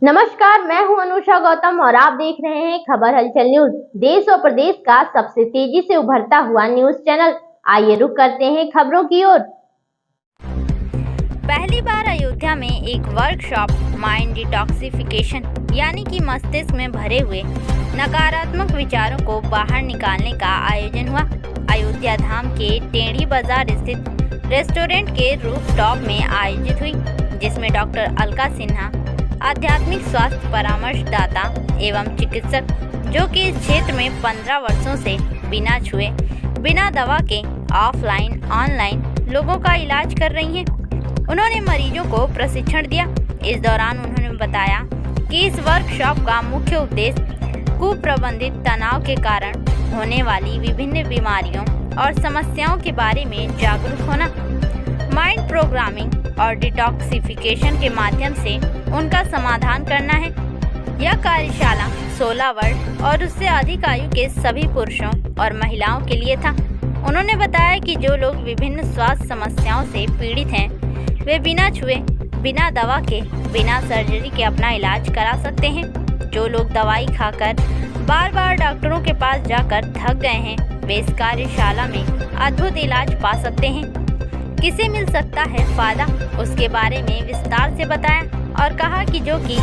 नमस्कार, मैं हूं अनुषा गौतम और आप देख रहे हैं खबर हलचल न्यूज। देश और प्रदेश का सबसे तेजी से उभरता हुआ न्यूज चैनल। आइए रुक करते हैं खबरों की ओर। पहली बार अयोध्या में एक वर्कशॉप माइंड डिटॉक्सिफिकेशन यानी कि मस्तिष्क में भरे हुए नकारात्मक विचारों को बाहर निकालने का आयोजन हुआ। अयोध्या धाम के टेढ़ी बाजार स्थित रेस्टोरेंट के रूफटॉप में आयोजित हुई, जिसमें डॉक्टर अलका सिन्हा, आध्यात्मिक स्वास्थ्य परामर्शदाता एवं चिकित्सक, जो कि इस क्षेत्र में 15 वर्षों से बिना छुए, बिना दवा के ऑफलाइन ऑनलाइन लोगों का इलाज कर रही हैं। उन्होंने मरीजों को प्रशिक्षण दिया। इस दौरान उन्होंने बताया कि इस वर्कशॉप का मुख्य उद्देश्य कुप्रबंधित तनाव के कारण होने वाली विभिन्न बीमारियों और समस्याओं के बारे में जागरूक होना, माइंड प्रोग्रामिंग और डिटॉक्सिफिकेशन के माध्यम से उनका समाधान करना है। यह कार्यशाला 16 वर्ष और उससे अधिक आयु के सभी पुरुषों और महिलाओं के लिए था। उन्होंने बताया कि जो लोग विभिन्न स्वास्थ्य समस्याओं से पीड़ित हैं, वे बिना छुए, बिना दवा के, बिना सर्जरी के अपना इलाज करा सकते हैं। जो लोग दवाई खाकर बार बार डॉक्टरों के पास जाकर थक गए हैं, वे इस कार्यशाला में अद्भुत इलाज पा सकते हैं। किसे मिल सकता है फायदा, उसके बारे में विस्तार से बताया और कहा कि जो कि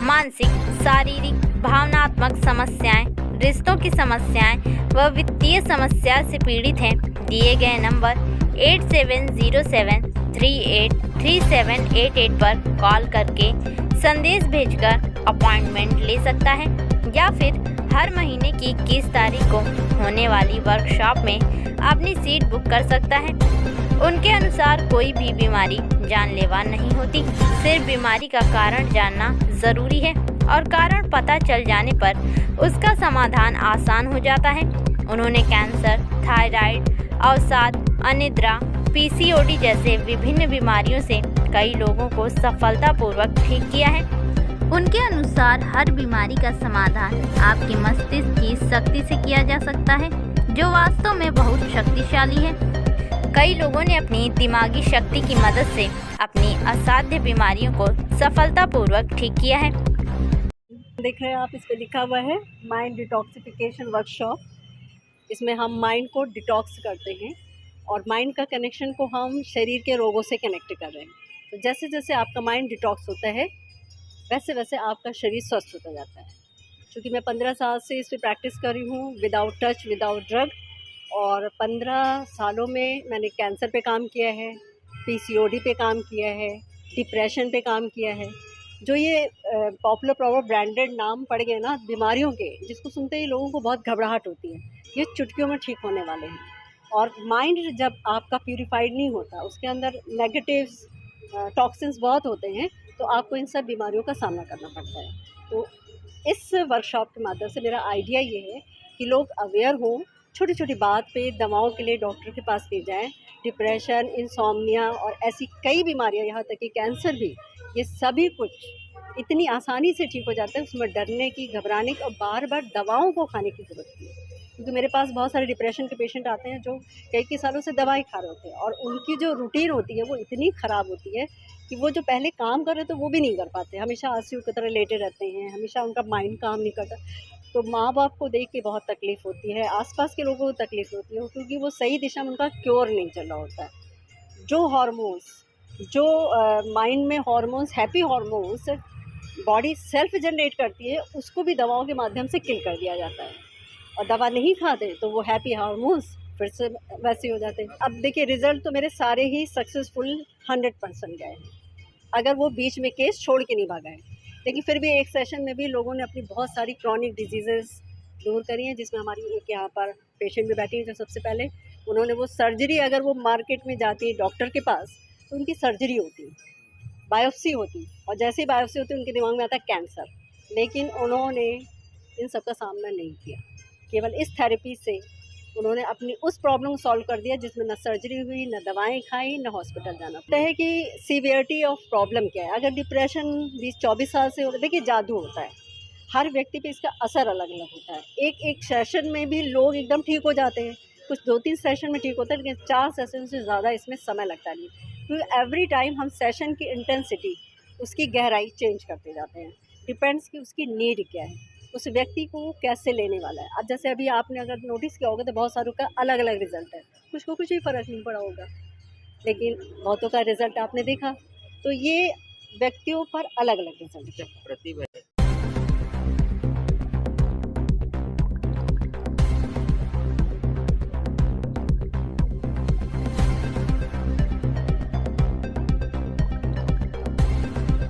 मानसिक, शारीरिक, भावनात्मक समस्याएं, रिश्तों की समस्याएं व वित्तीय समस्या से पीड़ित हैं, दिए गए नंबर 8707383788 पर कॉल करके संदेश भेजकर अपॉइंटमेंट ले सकता है या फिर हर महीने की 21 तारीख को होने वाली वर्कशॉप में अपनी सीट बुक कर सकता है। उनके अनुसार कोई भी बीमारी जानलेवा नहीं होती, सिर्फ बीमारी का कारण जानना जरूरी है और कारण पता चल जाने पर उसका समाधान आसान हो जाता है। उन्होंने कैंसर, थायराइड, अवसाद, अनिद्रा, पीसीओडी जैसे विभिन्न बीमारियों से कई लोगों को सफलतापूर्वक ठीक किया है। उनके अनुसार हर बीमारी का समाधान आपके मस्तिष्क की शक्ति से किया जा सकता है, जो वास्तव में बहुत शक्तिशाली है। कई लोगों ने अपनी दिमागी शक्ति की मदद से अपनी असाध्य बीमारियों को सफलतापूर्वक ठीक किया है। देख रहे हैं आप, इस पे लिखा हुआ है माइंड डिटॉक्सिफिकेशन वर्कशॉप। इसमें हम माइंड को डिटॉक्स करते हैं और माइंड का कनेक्शन को हम शरीर के रोगों से कनेक्ट कर रहे हैं। तो जैसे जैसे आपका माइंड डिटॉक्स होता है, वैसे वैसे आपका शरीर स्वस्थ होता जाता है। क्योंकि मैं 15 साल से इस पर प्रैक्टिस कर रही हूँ, विदाउट टच, विदाउट ड्रग, और 15 सालों में मैंने कैंसर पे काम किया है, पीसीओडी पे काम किया है, डिप्रेशन पे काम किया है। जो ये पॉपुलर ब्रांडेड नाम पड़ गए ना बीमारियों के, जिसको सुनते ही लोगों को बहुत घबराहट होती है, ये चुटकियों में ठीक होने वाले हैं। और माइंड जब आपका प्यूरिफाइड नहीं होता, उसके अंदर नेगेटिव टॉक्सिन्स बहुत होते हैं, तो आपको इन सब बीमारियों का सामना करना पड़ता है। तो इस वर्कशॉप के माध्यम से मेरा आइडिया ये है कि लोग अवेयर हों, छोटी छोटी बात पे दवाओं के लिए डॉक्टर के पास ले जाएं। डिप्रेशन, इंसोम्निया और ऐसी कई बीमारियां, यहाँ तक कि कैंसर भी, ये सभी कुछ इतनी आसानी से ठीक हो जाता है। उसमें डरने की, घबराने की और बार बार दवाओं को खाने की ज़रूरत नहीं है। क्योंकि मेरे पास बहुत सारे डिप्रेशन के पेशेंट आते हैं जो कई सालों से दवाई खा रहे होते हैं और उनकी जो रूटीन होती है वो इतनी ख़राब होती है कि वो जो पहले काम कर रहे थे वो भी नहीं कर पाते, हमेशा आरसीयू की तरह लेटे रहते हैं, हमेशा उनका माइंड काम नहीं करता। तो माँ बाप को देख के बहुत तकलीफ़ होती है, आसपास के लोगों को तकलीफ़ होती है, क्योंकि वो सही दिशा में उनका क्योर नहीं चल रहा होता है। जो हार्मोन्स, जो माइंड में hormones, happy hormones body self generate करती है, उसको भी दवाओं के माध्यम से किल कर दिया जाता है। और दवा नहीं खाते तो वो हैप्पी हार्मोन्स फिर से वैसे हो जाते हैं। अब देखिए, रिज़ल्ट तो मेरे सारे ही सक्सेसफुल 100% गए हैं, अगर वो बीच में केस छोड़ के नहीं भागा है। लेकिन फिर भी एक सेशन में भी लोगों ने अपनी बहुत सारी क्रॉनिक डिजीज़ेस दूर करी हैं, जिसमें हमारी एक यहाँ पर पेशेंट भी बैठी है जो सबसे पहले उन्होंने वो सर्जरी, अगर वो मार्केट में जाती है डॉक्टर के पास तो उनकी सर्जरी होती, बायोप्सी होती, और जैसे ही बायोप्सी होती उनके दिमाग में आता है कैंसर। लेकिन उन्होंने इन सब का सामना नहीं किया, केवल इस थेरेपी से उन्होंने अपनी उस प्रॉब्लम को सॉल्व कर दिया, जिसमें न सर्जरी हुई, न दवाएं खाई, न हॉस्पिटल जाना पड़ता है। कि सीवियरिटी ऑफ प्रॉब्लम क्या है। अगर डिप्रेशन 20-24 साल से हो रहा है, देखिए जादू होता है, हर व्यक्ति पे इसका असर अलग अलग होता है। एक सेशन में भी लोग एकदम ठीक हो जाते हैं, कुछ 2-3 सेशन में ठीक होता है, लेकिन 4 सेशन से ज़्यादा इसमें समय लगता नहीं, क्योंकि एवरी टाइम हम सेशन की इंटेंसिटी, उसकी गहराई चेंज करते जाते हैं। डिपेंड्स कि उसकी नीड क्या है, उस व्यक्ति को वो कैसे लेने वाला है। अब जैसे अभी आपने अगर नोटिस किया होगा तो बहुत सारों का अलग अलग रिजल्ट है, कुछ को कुछ भी फ़र्क नहीं पड़ा होगा, लेकिन बहुतों का रिजल्ट आपने देखा। तो ये व्यक्तियों पर अलग अलग रिजल्ट है।